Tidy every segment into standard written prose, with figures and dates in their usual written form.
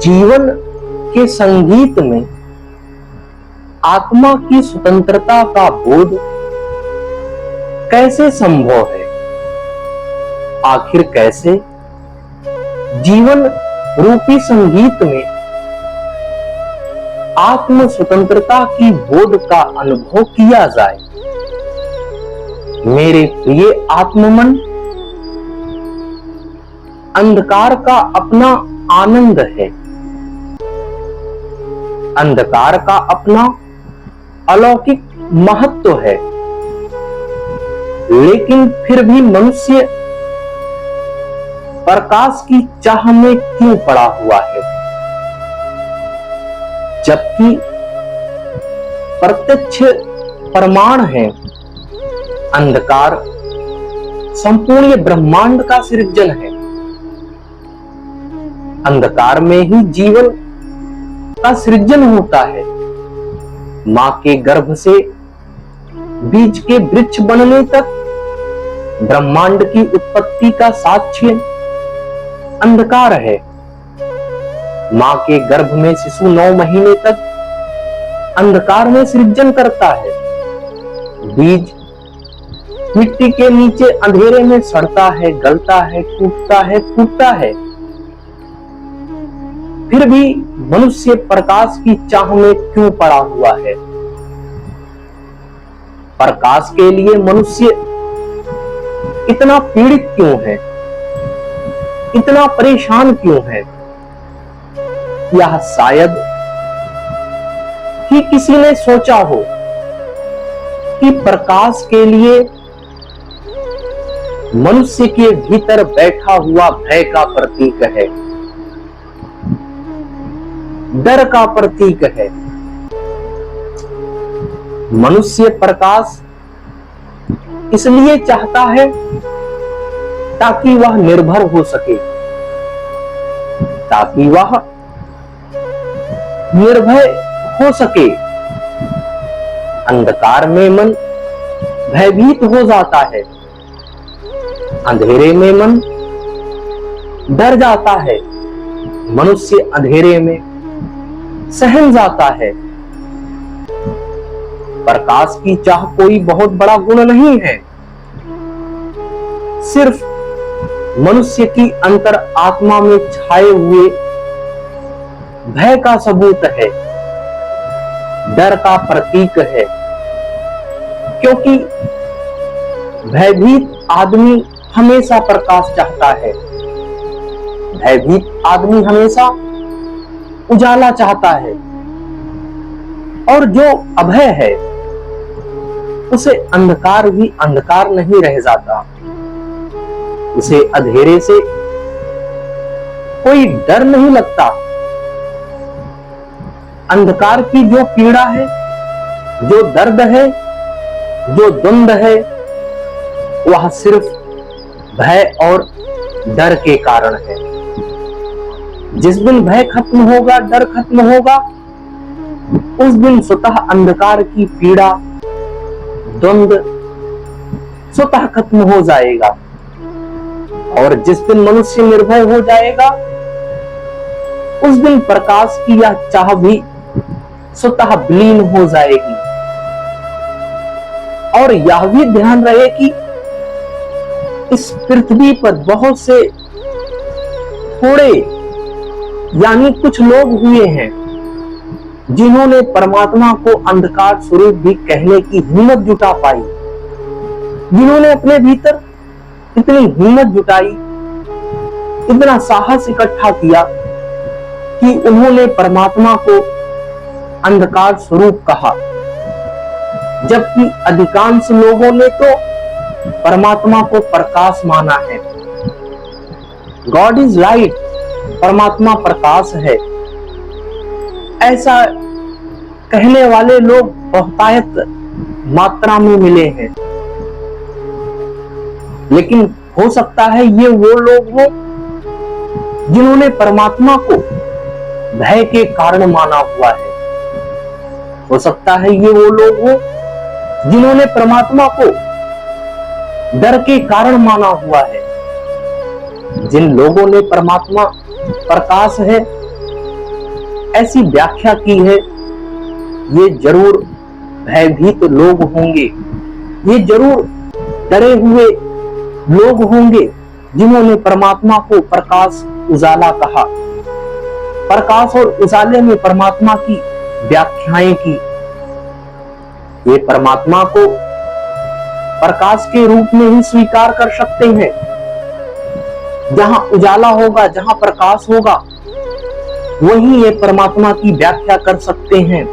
जीवन के संगीत में आत्मा की स्वतंत्रता का बोध कैसे संभव है? आखिर कैसे जीवन रूपी संगीत में आत्म स्वतंत्रता की बोध का अनुभव किया जाए? मेरे प्रिय आत्ममन, अंधकार का अपना आनंद है, अंधकार का अपना अलौकिक महत्व है, लेकिन फिर भी मनुष्य प्रकाश की चाह में क्यों पड़ा हुआ है? जबकि प्रत्यक्ष प्रमाण है अंधकार संपूर्ण ब्रह्मांड का सृजन है। अंधकार में ही जीवन का सृजन होता है। मां के गर्भ से बीज के वृक्ष बनने तक ब्रह्मांड की उत्पत्ति का साक्ष्य अंधकार है। मां के गर्भ में शिशु 9 महीने तक अंधकार में सृजन करता है। बीज मिट्टी के नीचे अंधेरे में सड़ता है, गलता है, टूटता है, फूटता है। फिर भी मनुष्य प्रकाश की चाह में क्यों पड़ा हुआ है? प्रकाश के लिए मनुष्य इतना पीड़ित क्यों है? इतना परेशान क्यों है? यह शायद ही किसी ने सोचा हो कि प्रकाश के लिए मनुष्य के भीतर बैठा हुआ भय का प्रतीक है, डर का प्रतीक है। मनुष्य प्रकाश इसलिए चाहता है ताकि वह निर्भर हो सके, ताकि वह निर्भय हो सके। अंधकार में मन भयभीत हो जाता है, अंधेरे में मन डर जाता है। मनुष्य अंधेरे में सहम जाता है। प्रकाश की चाह कोई बहुत बड़ा गुण नहीं है, सिर्फ मनुष्य की अंतर आत्मा में छाए हुए भय का सबूत है, डर का प्रतीक है। क्योंकि भयभीत आदमी हमेशा प्रकाश चाहता है, भयभीत आदमी हमेशा उजाला चाहता है, और जो अभय है उसे अंधकार भी अंधकार नहीं रह जाता। उसे अंधेरे से कोई डर नहीं लगता। अंधकार की जो पीड़ा है, जो दर्द है, जो द्वंद है, वह सिर्फ भय और डर के कारण है। जिस दिन भय खत्म होगा, डर खत्म होगा, उस दिन स्वतः अंधकार की पीड़ा, द्वंद स्वतः खत्म हो जाएगा। और जिस दिन मनुष्य निर्भय हो जाएगा, उस दिन प्रकाश की यह चाह भी स्वतः विलीन हो जाएगी। और यह भी ध्यान रहे कि इस पृथ्वी पर बहुत से थोड़े यानी कुछ लोग हुए हैं जिन्होंने परमात्मा को अंधकार स्वरूप भी कहने की हिम्मत जुटा पाई, जिन्होंने अपने भीतर इतनी हिम्मत जुटाई, इतना साहस इकट्ठा किया कि उन्होंने परमात्मा को अंधकार स्वरूप कहा। जबकि अधिकांश लोगों ने तो परमात्मा को प्रकाश माना है। गॉड इज लाइट, परमात्मा प्रकाश है, ऐसा कहने वाले लोग बहुतायत मात्रा में मिले हैं। लेकिन हो सकता है ये वो लोग हो जिन्होंने परमात्मा को भय के कारण माना हुआ है। हो सकता है ये वो लोग हो जिन्होंने परमात्मा को डर के कारण माना हुआ है। जिन लोगों ने परमात्मा प्रकाश है ऐसी व्याख्या की है, ये जरूर भयभीत लोग होंगे, ये जरूर डरे हुए लोग होंगे जिन्होंने परमात्मा को प्रकाश उजाला कहा, प्रकाश और उजाले में परमात्मा की व्याख्याएं की। ये परमात्मा को प्रकाश के रूप में ही स्वीकार कर सकते हैं। जहां उजाला होगा, जहां प्रकाश होगा, वहीं ये परमात्मा की व्याख्या कर सकते हैं।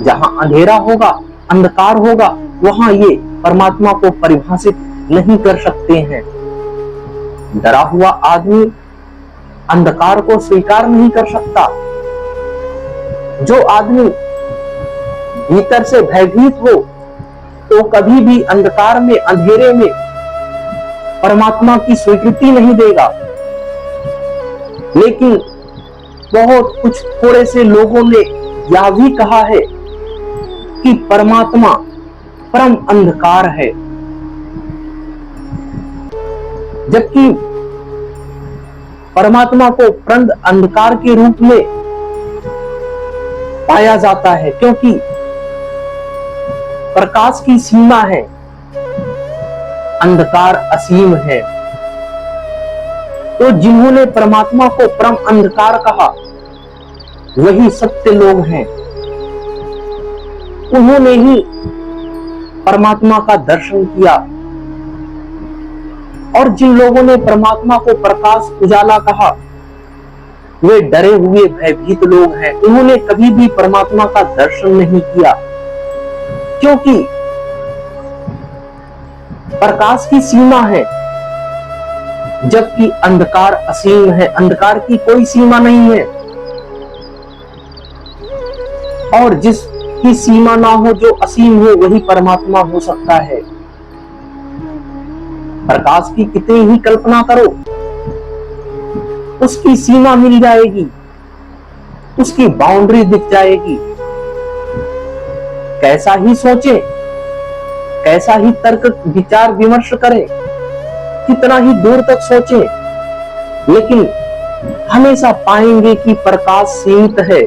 जहां अंधेरा होगा, अंधकार होगा, वहां ये परमात्मा को परिभाषित नहीं कर सकते हैं। डरा हुआ आदमी अंधकार को स्वीकार नहीं कर सकता। जो आदमी भीतर से भयभीत हो तो कभी भी अंधकार में, अंधेरे में परमात्मा की स्वीकृति नहीं देगा। लेकिन बहुत कुछ थोड़े से लोगों ने यह भी कहा है कि परमात्मा परम अंधकार है, जबकि परमात्मा को परम अंधकार के रूप में पाया जाता है, क्योंकि प्रकाश की सीमा है, अंधकार असीम है। तो जिन्होंने परमात्मा को परम अंधकार कहा वही सत्य लोग हैं। उन्होंने ही परमात्मा का दर्शन किया। और जिन लोगों ने परमात्मा को प्रकाश उजाला कहा वे डरे हुए भयभीत लोग हैं। उन्होंने कभी भी परमात्मा का दर्शन नहीं किया, क्योंकि प्रकाश की सीमा है जबकि अंधकार असीम है। अंधकार की कोई सीमा नहीं है। और जिसकी सीमा ना हो, जो असीम हो, वही परमात्मा हो सकता है। प्रकाश की कितनी ही कल्पना करो, उसकी सीमा मिल जाएगी, उसकी बाउंड्री दिख जाएगी। कैसा ही सोचे, कैसा ही तर्क विचार विमर्श करें, कितना ही दूर तक सोचे, लेकिन हमेशा पाएंगे कि प्रकाश सीमित है।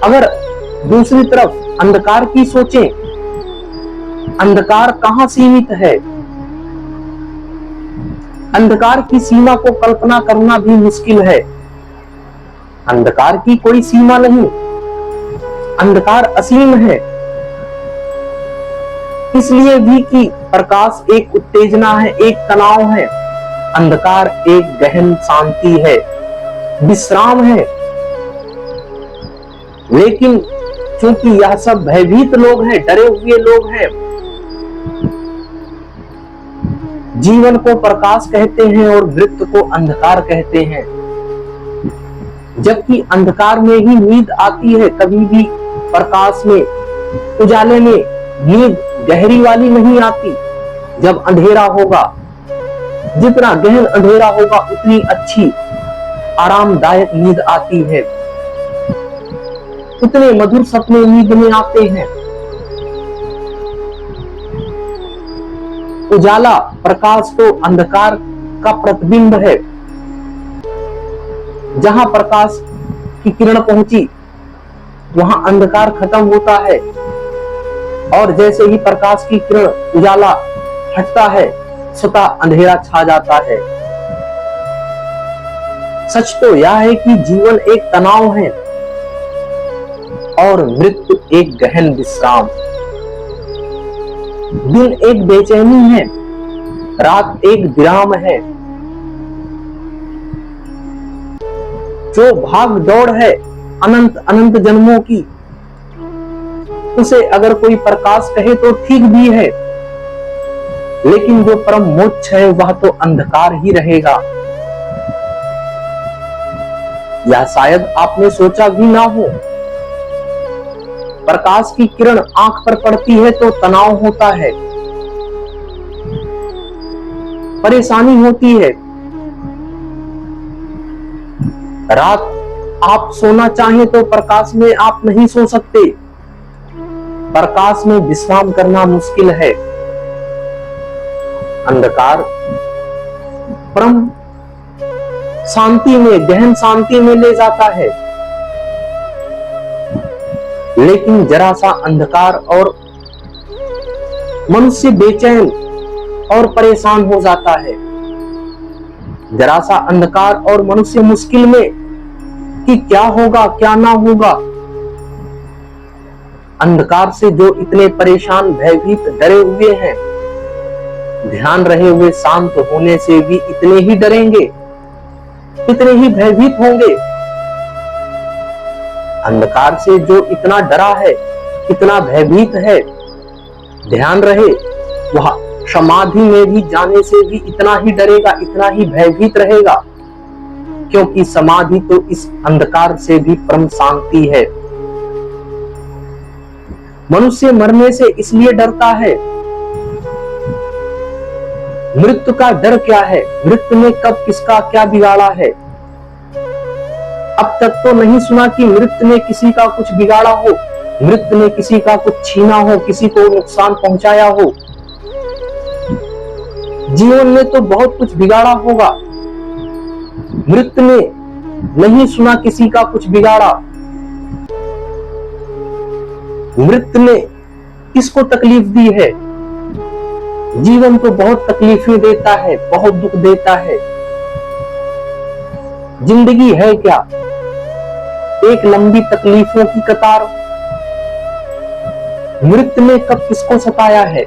अगर दूसरी तरफ अंधकार की सोचें, अंधकार कहां सीमित है? अंधकार की सीमा को कल्पना करना भी मुश्किल है। अंधकार की कोई सीमा नहीं, अंधकार असीम है। इसलिए भी कि प्रकाश एक उत्तेजना है, एक तनाव है, अंधकार एक गहन शांति है, विश्राम है। लेकिन क्योंकि यह सब भयभीत लोग हैं, डरे हुए लोग हैं, जीवन को प्रकाश कहते हैं और मृत्यु को अंधकार कहते हैं। जबकि अंधकार में ही नींद आती है, कभी भी प्रकाश में, उजाले में नींद गहरी वाली नहीं आती। जब अंधेरा होगा, जितना गहन अंधेरा होगा उतनी अच्छी आरामदायक नींद आती है, उतने मधुर सपने नींद में आते हैं। उजाला, प्रकाश तो अंधकार का प्रतिबिंब है। जहां प्रकाश की किरण पहुंची वहां अंधकार खत्म होता है, और जैसे ही प्रकाश की किरण, उजाला हटता है, स्वतः अंधेरा छा जाता है। सच तो यह है कि जीवन एक तनाव है और मृत्यु एक गहन विश्राम। दिन एक बेचैनी है, रात एक विराम है। जो भाग दौड़ है अनंत अनंत जन्मों की, उसे अगर कोई प्रकाश कहे तो ठीक भी है, लेकिन जो परम मोक्ष है वह तो अंधकार ही रहेगा। या शायद आपने सोचा भी ना हो। प्रकाश की किरण आंख पर पड़ती है तो तनाव होता है, परेशानी होती है। रात आप सोना चाहें तो प्रकाश में आप नहीं सो सकते। प्रकाश में विश्राम करना मुश्किल है। अंधकार परम शांति में, गहन शांति में ले जाता है, लेकिन जरा सा अंधकार और मनुष्य बेचैन और परेशान हो जाता है। जरा सा अंधकार और मनुष्य मुश्किल में कि क्या होगा क्या ना होगा। अंधकार से जो इतने परेशान, भयभीत, डरे हुए हैं, ध्यान रहे हुए शांत होने से भी इतने ही डरेंगे, इतने ही भयभीत होंगे। अंधकार से जो इतना डरा है, इतना भयभीत है, ध्यान रहे वह समाधि में भी जाने से भी इतना ही डरेगा, इतना ही भयभीत रहेगा, क्योंकि समाधि तो इस अंधकार से भी परम शांति है। मनुष्य मरने से इसलिए डरता है। मृत्यु का डर क्या है? मृत्यु ने कब किसका क्या बिगाड़ा है? अब तक तो नहीं सुना कि मृत्यु ने किसी का कुछ बिगाड़ा हो, मृत्यु ने किसी का कुछ छीना हो, किसी को नुकसान पहुंचाया हो। जीवन में तो बहुत कुछ बिगाड़ा होगा, मृत्यु ने नहीं सुना किसी का कुछ बिगाड़ा। मृत्यु ने किसको तकलीफ दी है? जीवन तो बहुत तकलीफें देता है, बहुत दुख देता है। जिंदगी है क्या? एक लंबी तकलीफों की कतार। मृत्यु ने कब किसको सताया है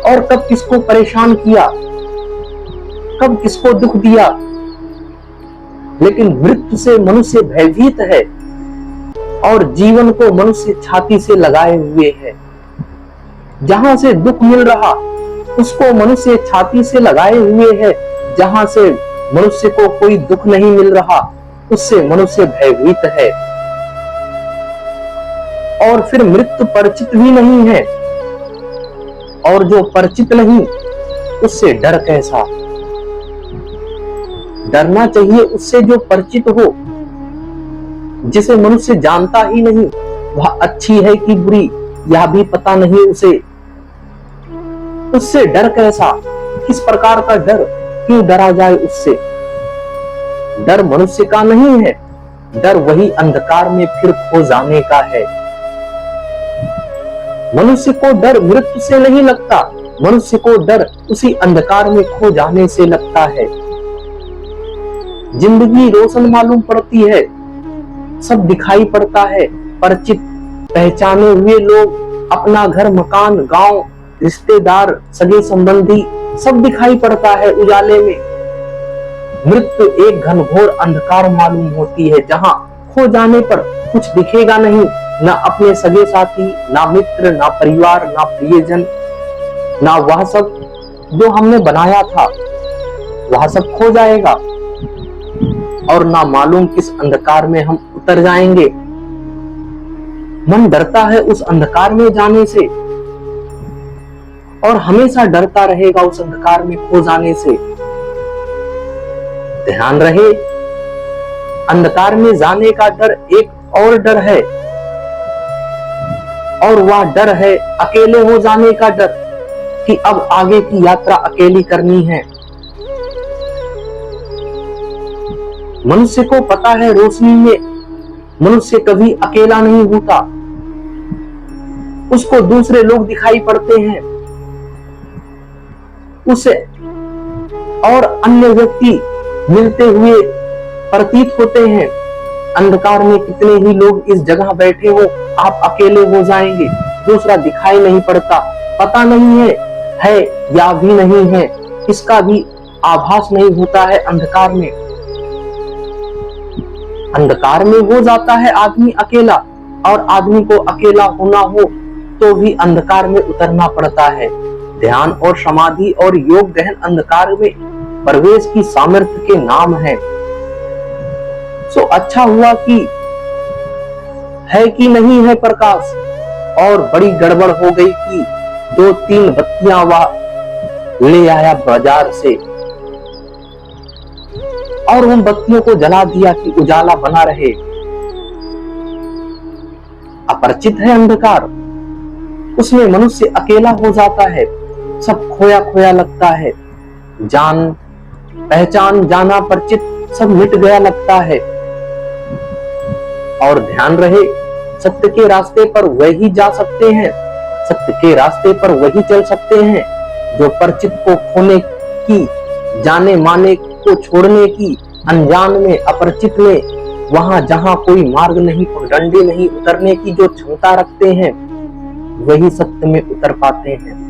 और कब किसको परेशान किया, कब किसको दुख दिया। लेकिन मृत्यु से मनुष्य भयभीत है और जीवन को मनुष्य छाती से लगाए हुए है। जहां से दुख मिल रहा उसको मनुष्य छाती से लगाए हुए है, जहां से मनुष्य को कोई दुख नहीं मिल रहा उससे मनुष्य भयभीत है। और फिर मृत्यु परिचित भी नहीं है, और जो परिचित नहीं उससे डर कैसा? डरना चाहिए उससे जो परिचित हो, जिसे मनुष्य जानता ही नहीं, वह अच्छी है कि बुरी यह भी पता नहीं उसे। उससे डर कैसा? किस प्रकार का डर? क्यों डरा जाए उससे? डर मनुष्य का नहीं है, डर वही अंधकार में फिर खो जाने का है। मनुष्य को डर मृत्यु से नहीं लगता, मनुष्य को डर उसी अंधकार में खो जाने से लगता है। जिंदगी रोशन मालूम पड़ती है, सब दिखाई पड़ता है, परिचित पहचाने हुए लोग, अपना घर, मकान, गांव, रिश्तेदार, सगे संबंधी, सब दिखाई पड़ता है उजाले में। मृत्यु एक घनघोर अंधकार मालूम होती है, जहां खो जाने पर कुछ दिखेगा नहीं, ना अपने सगे साथी, ना मित्र, ना परिवार, ना प्रियजन, ना वह सब जो हमने बनाया था, वह सब खो जाएगा। और ना मालूम किस अंधकार में हम उतर जाएंगे। मन डरता है उस अंधकार में जाने से, और हमेशा डरता रहेगा उस अंधकार में खो जाने से। ध्यान रहे, अंधकार में जाने का डर एक और डर है, और वह डर है अकेले हो जाने का डर, कि अब आगे की यात्रा अकेली करनी है। मनुष्य को पता है रोशनी में मनुष्य कभी अकेला नहीं होता, उसको दूसरे लोग दिखाई पड़ते हैं, उसे और अन्य व्यक्ति मिलते हुए प्रतीत होते हैं। अंधकार में कितने ही लोग इस जगह बैठे हो, आप अकेले हो जाएंगे, दूसरा दिखाई नहीं पड़ता, पता नहीं है या भी नहीं है, इसका भी आभास नहीं होता है अंधकार में। अंधकार में हो जाता है आदमी अकेला, और आदमी को अकेला होना हो तो भी अंधकार में उतरना पड़ता है। ध्यान और समाधि और योग गहन अंधकार में प्रवेश की सामर्थ्य के नाम है। सो अच्छा हुआ कि है कि नहीं है प्रकाश, और बड़ी गड़बड़ हो गई कि 2-3 बत्तियां वह ले आया बाजार से, और उन बत्तियों को जला दिया कि उजाला बना रहे। अपरिचित है अंधकार, उसमें मनुष्य अकेला हो जाता है, सब खोया खोया लगता है, जान पहचान, जाना परिचित सब मिट गया लगता है। और ध्यान रहे, सत्य के रास्ते पर वही जा सकते हैं, सत्य के रास्ते पर वही चल सकते हैं जो परिचित को खोने की, जाने माने को छोड़ने की, अनजान में अपरिचित में वहां जहां कोई मार्ग नहीं, डंडे नहीं उतरने की जो क्षमता रखते हैं, वही सत्य में उतर पाते हैं।